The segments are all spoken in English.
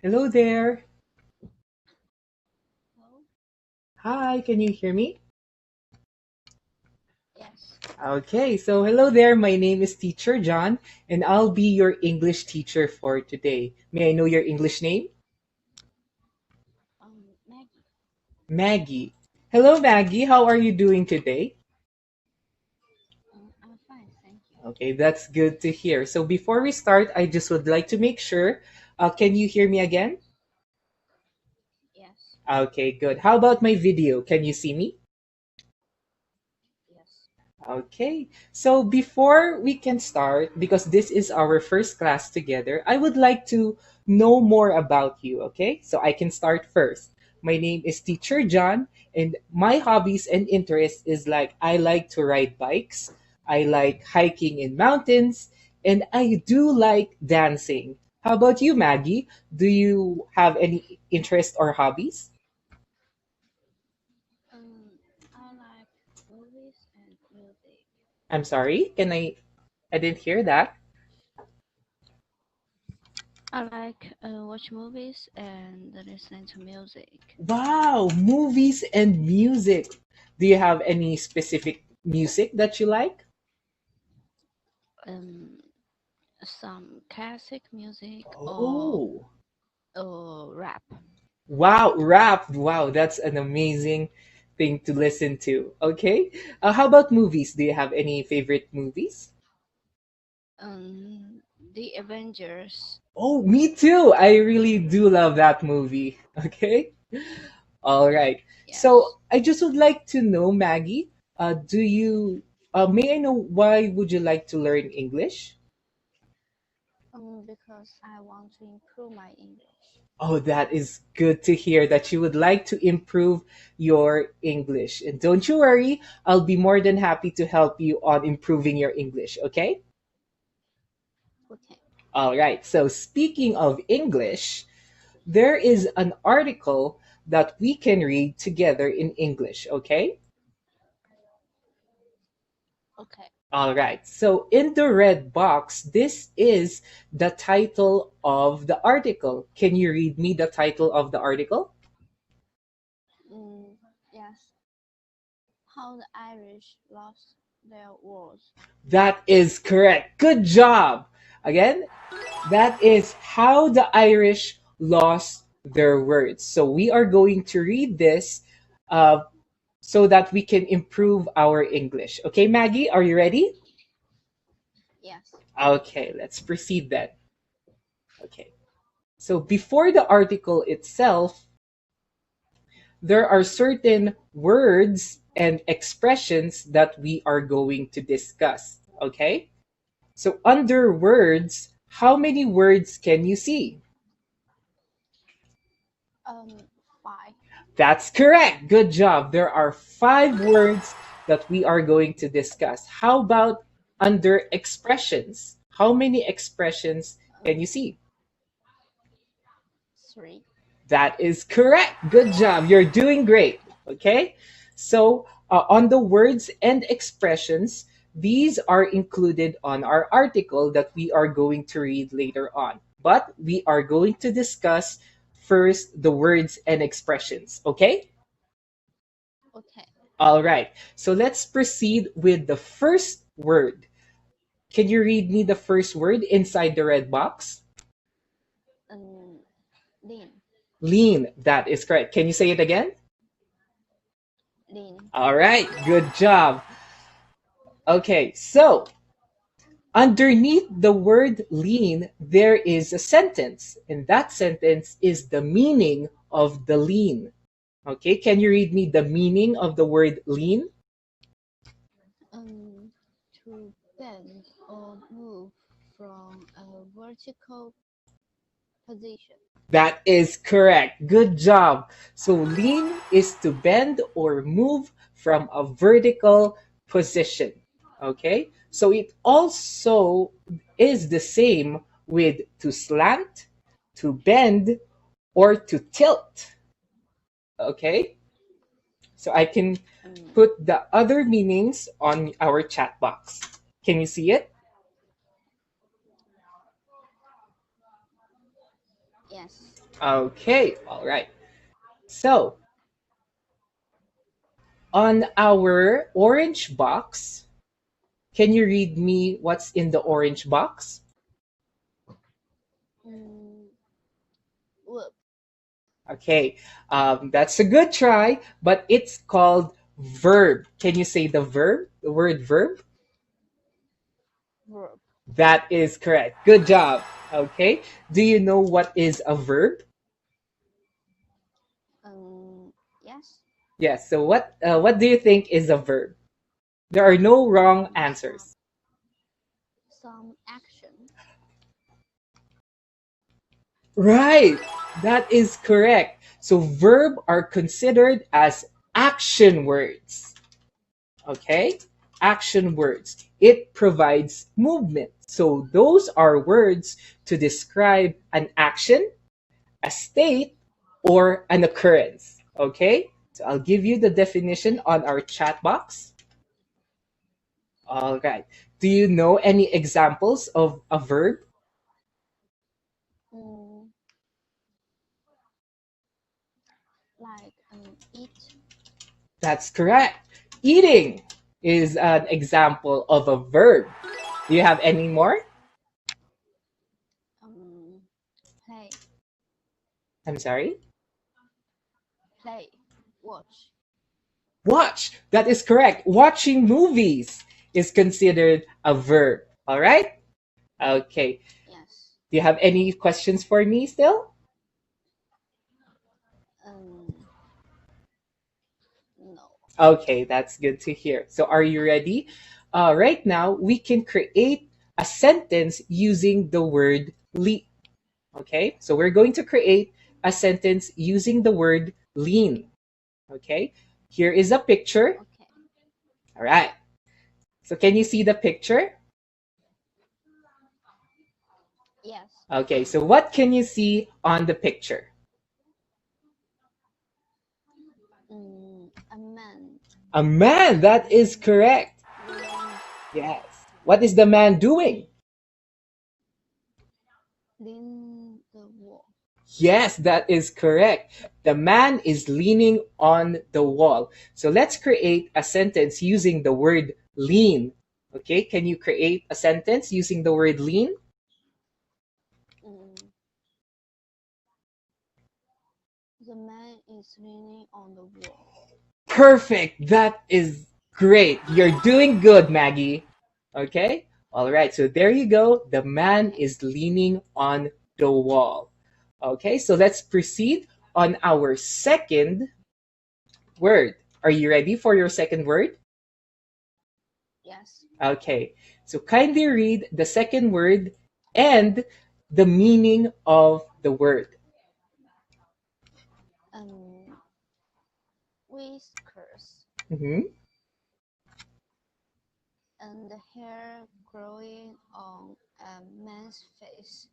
Hello there. Hello? Hi, can you hear me? Yes. Okay, so hello there. My name is Teacher John, and I'll be your English teacher for today. May I know your English name? Maggie. Maggie. Hello, Maggie. How are you doing today? I'm fine, thank you. Okay, that's good to hear. So before we start, I just would like to make sure. Can you hear me again? Yes. Okay, good. How about my video? Can you see me? Yes. Okay, so before we can start, because this is our first class together, I would like to know more about you, okay? So I can start first. My name is Teacher John, and my hobbies and interests is like I like to ride bikes, I like hiking in mountains, and I do like dancing. How about you, Maggie? Do you have any interest or hobbies? Um, I like movies and music. I'm sorry, I didn't hear that. I like watch movies and listen to music. Wow, movies and music. Do you have any specific music that you like? Um, some classic music Oh, or rap. wow, rap. Wow, that's an amazing thing to listen to. Okay. How about movies? Do you have any favorite movies? The Avengers. Oh, me too. I really do love that movie. Okay. All right. Yes. So I just would like to know, Maggie, may I know why would you like to learn English? Because I want to improve my English. Oh, that is good to hear that you would like to improve your English. And don't you worry, I'll be more than happy to help you on improving your English, okay? Okay. All right. So, speaking of English, there is an article that we can read together in English, okay? Okay. All right. So, in the red box, this is the title of the article. Can you read me the title of the article? Mm, yes. How the Irish lost their wars. That is correct. Good job. Again, that is how the Irish lost their words. So we are going to read this uh, so that we can improve our English. Okay, Maggie, are you ready? Yes. Okay, let's proceed then. Okay. So before the article itself, there are certain words and expressions that we are going to discuss. Okay? So under words, how many words can you see? Um, Five. That's correct. Good job. There are five words that we are going to discuss. How about under expressions? How many expressions can you Um, see? Three. That is correct. Good job. You're doing great. Okay. So, on the words and expressions, these are included on our article that we are going to read later on. But we are going to discuss first the words and expressions. Okay. Okay. All right. So let's proceed with the first word. Can you read me the first word inside the red box? Um, Lean. Lean. That is correct. Can you say it again? Lean. All right. Good job. Okay. So underneath the word lean, there is a sentence, and that sentence is the meaning of the lean. Okay. Can you read me the meaning of the word lean? Um, to bend or move from a vertical position. That is correct. Good job. So lean is to bend or move from a vertical position. Okay? So it also is the same with to slant, to bend, or to tilt. Okay? So I can Um, put the other meanings on our chat box. Can you see it? yes. Okay, all right. So, on our orange box, can you read me what's in the orange box? Mm, verb. Okay, that's a good try, but it's called verb. Can you say the verb, the word verb? Verb. That is correct. Good job. Okay, do you know what is a verb? Yes. Yes, so what do you think is a verb? There are no wrong Some answers. some action. Right, that is correct. So verb are considered as action words. Okay? Action words. It provides movement. So those are words to describe an action, a state, or an occurrence. Okay? So I'll give you the definition on our chat box. All right. Do you know any examples of a verb? Mm, like eat. That's correct. Eating is an example of a verb. Do you have any more? Um, play. I'm sorry. Play. Watch. Watch. That is correct. Watching movies is considered a verb. All right? Okay. Yes. Do you have any questions for me still? Um, no. Okay, that's good to hear. So, are you ready? Right now, we can create a sentence using the word lean. Okay, so we're going to create a sentence using the word lean. Okay, here is a picture. Okay. All right, so can you see the picture? Yes. Okay, so what can you see on the picture? A man A man, that is leaning, correct. leaning, Yes. What is the man doing? leaning the wall. Yes, that is correct. The man is leaning on the wall. So let's create a sentence using the word lean. Okay, can you create a sentence using the word lean? Mm, the man is leaning on the wall. Perfect. That is great. You're doing good, Maggie. Okay? All right. So there you go. The man Okay. is leaning on the wall. Okay. So let's proceed on our second word. Are you ready for your second word? Yes. Okay. So kindly read the second word and the meaning of the word. Um, whiskers Mhm. and the hair growing on a man's face,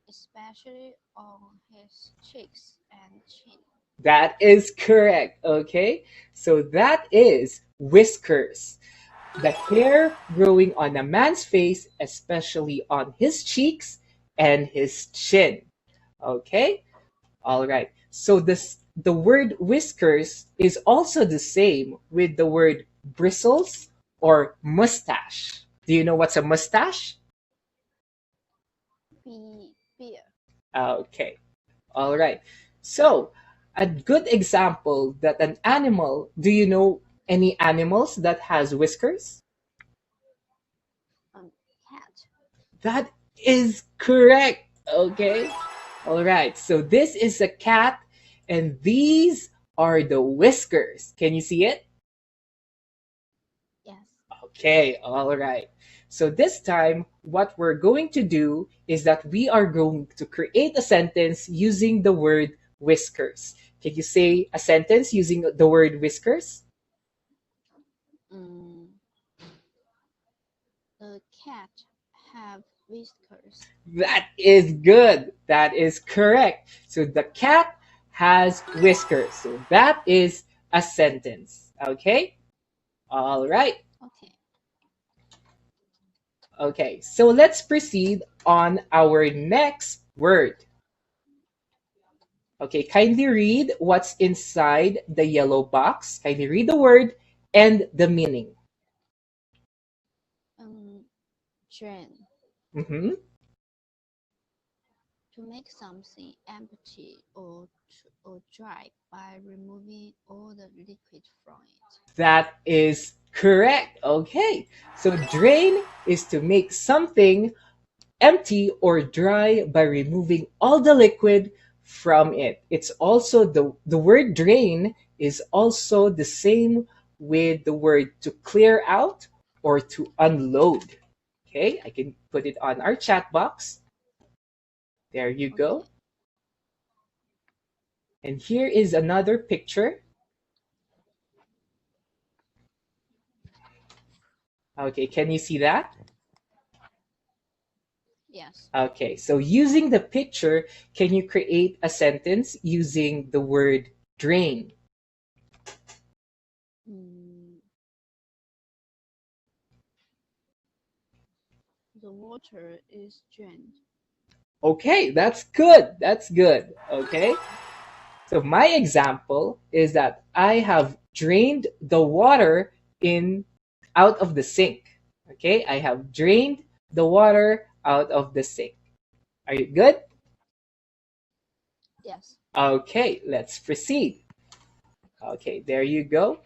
especially on his cheeks and chin. That is correct. Okay. So that is whiskers. The hair growing on a man's face, especially on his cheeks and his chin. Okay? All right. So the word whiskers is also the same with the word bristles or mustache. Do you know what's a mustache? Beer. Okay. All right. So, a good example that an animal, do you know any animals that has whiskers? Um, cat. That is correct. Okay. All right. So this is a cat, and these are the whiskers. Can you see it? Yes. Okay. All right. So this time, what we're going to do is that we are going to create a sentence using the word whiskers. Can you say a sentence using the word whiskers? Mm, the cat have whiskers. That is good. That is correct. So the cat has whiskers. So that is a sentence. Okay? All right. Okay. Okay. So let's proceed on our next word. Okay, kindly read what's inside the yellow box. Kindly read the word and the meaning. Um, drain. Mhm. To make something empty or dry by removing all the liquid from it. That is correct. Okay, so drain is to make something empty or dry by removing all the liquid from it. It's also the word drain is also the same with the word to clear out or to unload. Okay, I can put it on our chat box. There you go. Okay. And here is another picture. Okay, can you see that? Yes. Okay, so using the picture, can you create a sentence using the word drain? Mm, the water is drained. Okay, that's good. That's good. Okay. So my example is that I have drained the water in out of the sink. Okay? I have drained the water out of the sink. Are you good? Yes. Okay, let's proceed. Okay, there you go.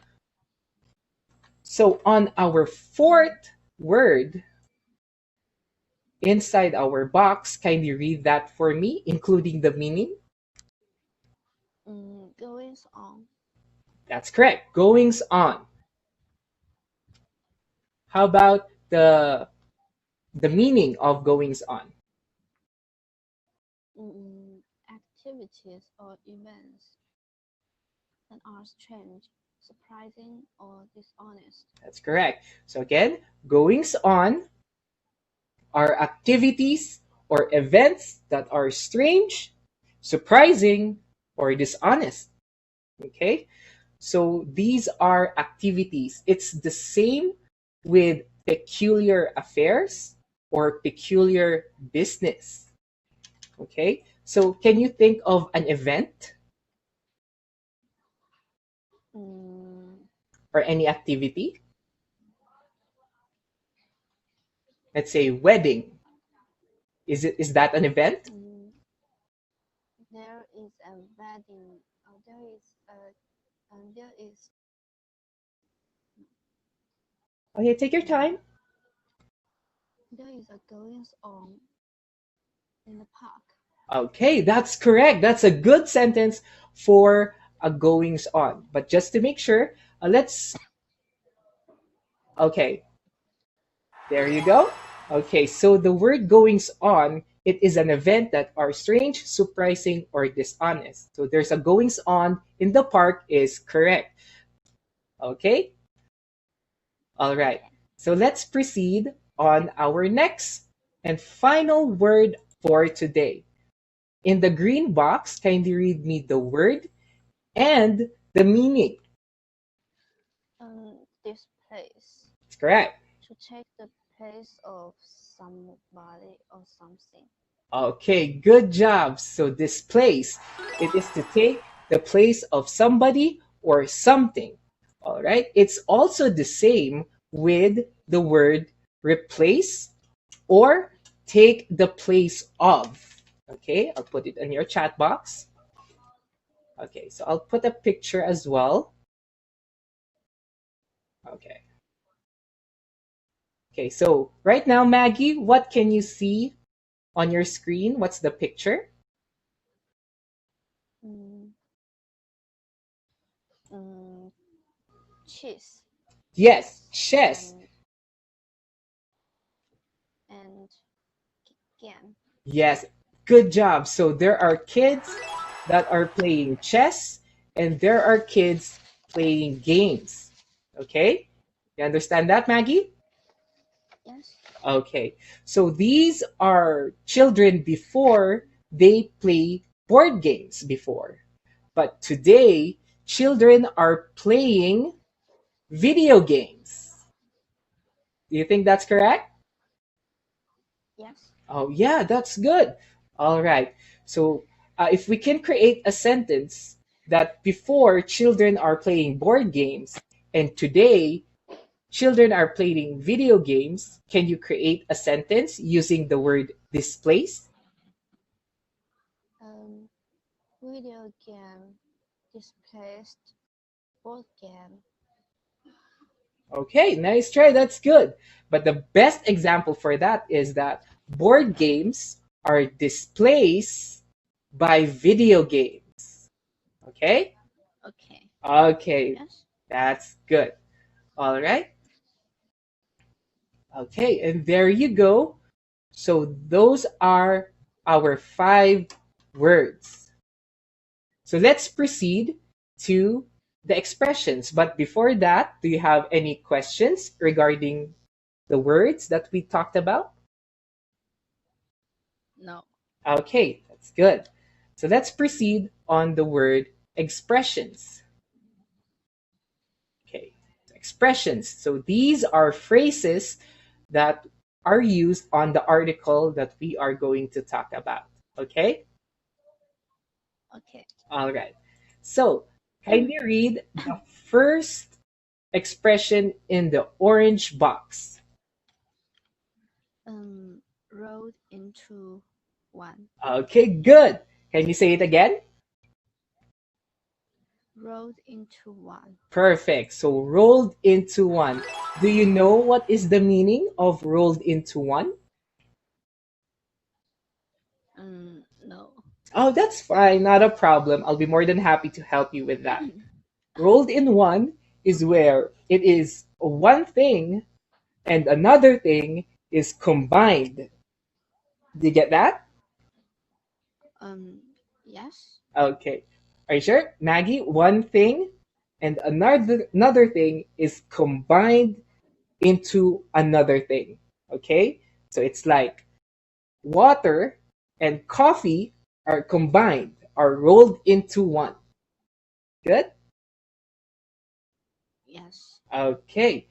So on our Mm, fourth word inside our box, kindly read that for me, including the meaning. goings on. That's correct. Goings on. How about the meaning of goings on? Activities or events that are strange, surprising, or dishonest. That's correct. So again, goings on are activities or events that are strange, surprising, or dishonest. Okay? So these are activities. It's the same with peculiar affairs or peculiar business. Okay? So can you think of an event Mm, or any activity? Let's say wedding. Is that an event? mm, there is a wedding. There is Okay, take your mm, time. there is a goings on in the park. Okay, that's correct. That's a good sentence for a goings on. But just to make sure, let's. Okay, there you go. Okay, so the word goings on, it is an event that are strange, surprising, or dishonest. So there's a goings on in the park is correct. Okay, all right. Okay. So let's proceed on our next and final word for today. In the green box, kindly read me the word and the meaning. This place It's correct. to take the place of somebody or something. Okay, good job. So this place, it is to take the place of somebody or something. All right. It's also the same with the word replace or take the place of. Okay, I'll put it in your chat box. Okay, so I'll put a picture as well. Okay. Okay, so right now, Maggie, what can you see on your screen? What's the picture? Mm, mm, cheese, Yes, chess, chess. and game. Yes, good job. So there are kids that are playing chess and there are kids playing games. Okay? You understand that, Maggie? Yes. Okay. So these are children before they play board games before. But today, children are playing video games. Do you think that's correct? Yes. Oh, yeah, that's good. All right. So if we can create a sentence that before children are playing board games and today children are playing video games, can you create a sentence using the word displace? Um, Video game displaced board game. Okay, nice try. That's good. But the best example for that is that board games are displaced by video games. Okay? Okay. Okay, Yes. that's good. All right. Okay, and there you go. So those are our 5 words. So let's proceed to the expressions. But before that, do you have any questions regarding the words that we talked about? No. Okay, that's good. So let's proceed on the word expressions. Okay, expressions. So these are phrases that are used on the article that we are going to talk about. Okay? Okay. All right. So kindly read the first expression in the orange box. um, Rolled into one. Okay, good. Can you say it again? Rolled into one. Perfect. So rolled into one. Do you know what is the meaning of rolled into one? No. Oh, that's fine. Not a problem. I'll be more than happy to help you with that. Rolled in one is where it is one thing and another thing is combined. Do you get that? um, yes. Okay. Are you sure? Maggie, one thing and another thing is combined into another thing. Okay? So it's like water and coffee are combined, are rolled into one. Good? Yes. Okay.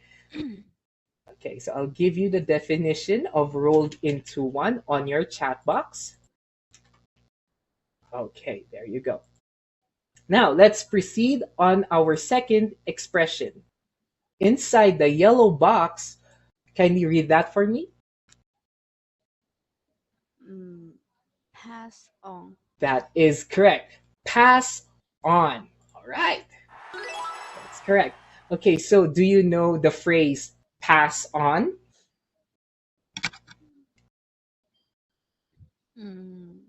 Okay, so I'll give you the definition of rolled into one on your chat box. Okay, there you go. Now let's proceed on our second expression. Inside the yellow box, can you read that for me? Mm, Pass on. That is correct. Pass on. All right, that's correct. Okay, so do you know the phrase pass on? Mm,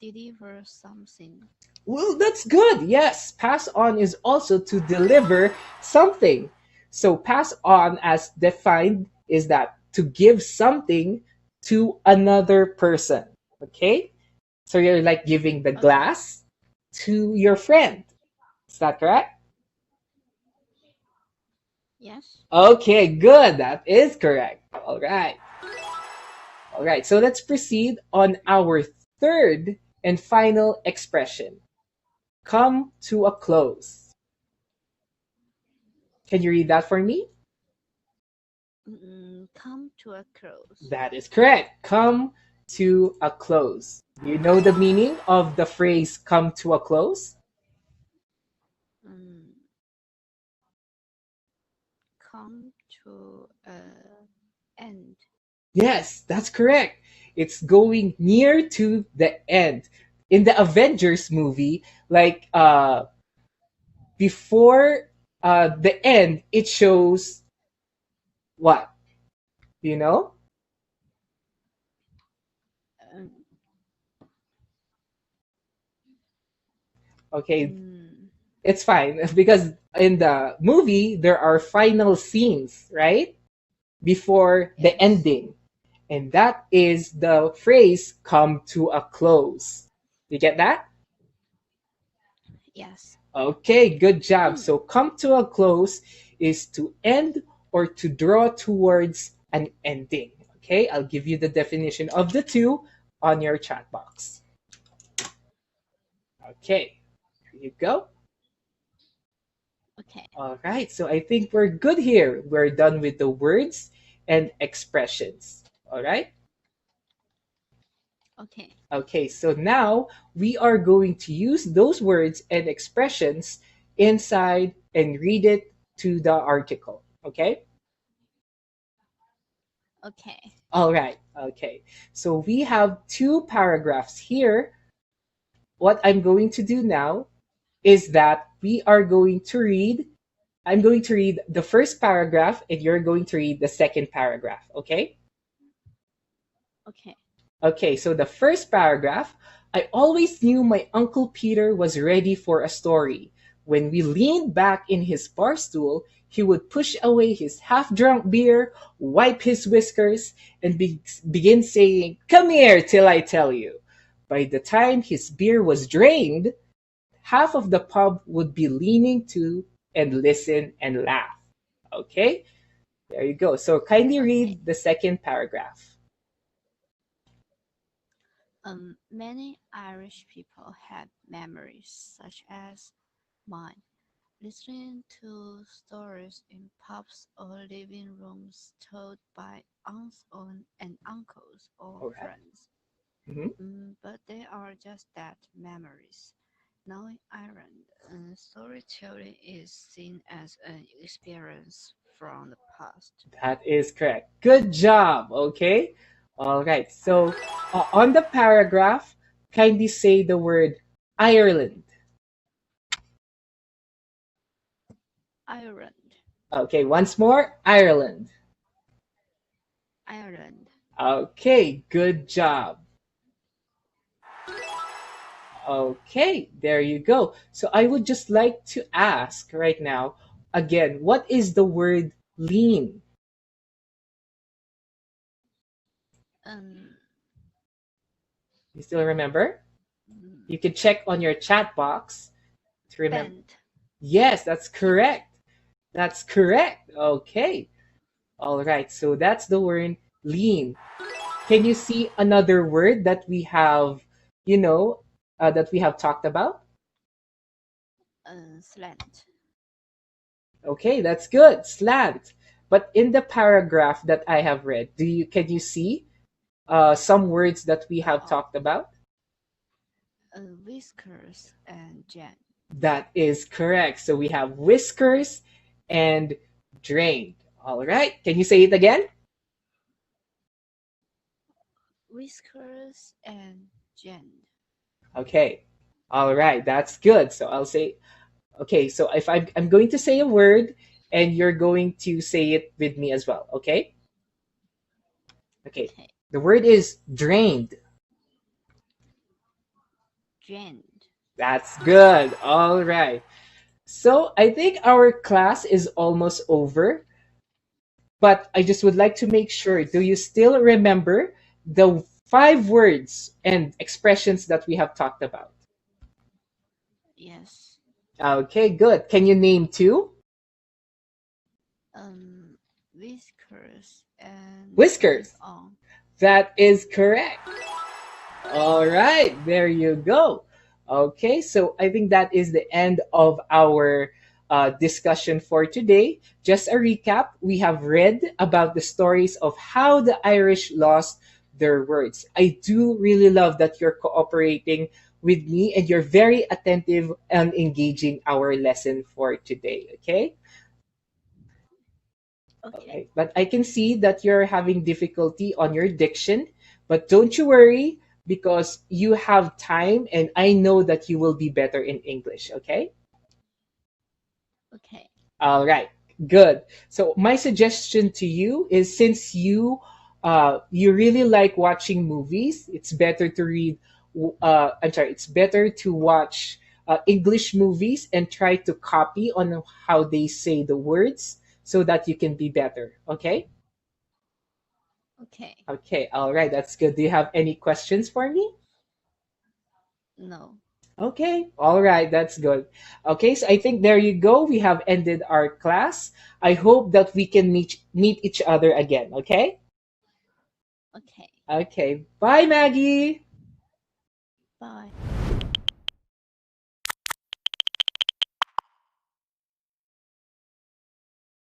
Deliver something. Well, that's good. Yes, pass on is also to deliver something. So, pass on, as defined, is that to give something to another person. Okay? So, you're like giving the Okay. glass to your friend. Is that correct? Yes. Okay, good. That is correct. All right. All right. So, let's proceed on our third and final expression, come to a close. Can you read that for me? Come to a close. That is correct. Come to a close. Do you know the meaning of the phrase come to a close? Mm, Come to a end. Yes, that's correct. It's going near to the end. In the Avengers movie, like before the end, it shows what? Do you know? Um, Okay, mm, it's fine because in the movie there are final scenes, right? Before the yes. ending. And that is the phrase come to a close. You get that? Yes. Okay, good job. So come to a close is to end or to draw towards an ending. Okay, I'll give you the definition of the two on your chat box. Okay, here you go. Okay. All right, so I think we're good here. We're done with the words and expressions. All right. Okay. Okay, so now we are going to use those words and expressions inside and read it to the article. Okay? Okay. All right. Okay. So we have two paragraphs here. What I'm going to do now is that we are going to read, I'm going to read the first paragraph and you're going to read the second paragraph. Okay? Okay. Okay, so the first paragraph, I always knew my Uncle Peter was ready for a story. When we leaned back in his bar stool, he would push away his half drunk beer, wipe his whiskers, and begin saying, "Come here till I tell you." By the time his beer was drained, half of the pub would be leaning to and listen and laugh. Okay, there you go. So kindly Okay. read the second paragraph. Many Irish people have memories such as mine, listening to stories in pubs or living rooms told by aunts and uncles or All right. friends. Mhm. But they are just that, memories. Now in Ireland, storytelling is seen as an experience from the past. That is correct. Good job. Okay. All right. So on the paragraph, kindly say the word Ireland. Ireland, Okay. Once more, Ireland. Ireland. Okay. Good job. Okay. There you go. So I would just like to ask right now again, what is the word lean? Um, You still remember? mm, You can check on your chat box to remember. bend, Yes, that's tilt. correct. That's correct. Okay. All right, so that's the word lean. Can you see another word that we have, you know, that we have talked about? Slant. Okay, that's good. Slant. But in the paragraph that I have read, do you can you see some words that we have Oh, talked about? whiskers and jam. That is correct. So we have whiskers and drained. All right. Can you say it again? Whiskers and jam. Okay. All right. That's good. So I'll say okay, so if I'm going to say a word and you're going to say it with me as well, okay? Okay. Okay, The word is drained. drained. That's good. All right. So I think our class is almost over, but I just would like to make sure, do Yes, you still remember the five words and expressions that we have talked about? yes. Okay, good. Can you name two? Um, whiskers and Whiskers. on. That is correct. All right, there you go. Okay, so I think that is the end of our discussion for today. Just a recap, we have read about the stories of how the Irish lost their words. I do really love that you're cooperating with me and you're very attentive and engaging our lesson for today. Okay. Okay, Okay, but I can see that you're having difficulty on your diction, but don't you worry because you have time and I know that you will be better in English, okay? okay. All right, good. So my suggestion to you is since you really like watching movies, it's better to read I'm sorry, it's better to watch English movies and try to copy on how they say the words so that you can be better, okay? Okay. Okay, all right, that's good. Do you have any questions for me? No. Okay, all right, that's good. Okay, so I think there you go. We have ended our class. I hope that we can meet each other again. Okay. Okay. Okay. Bye, Maggie. Bye.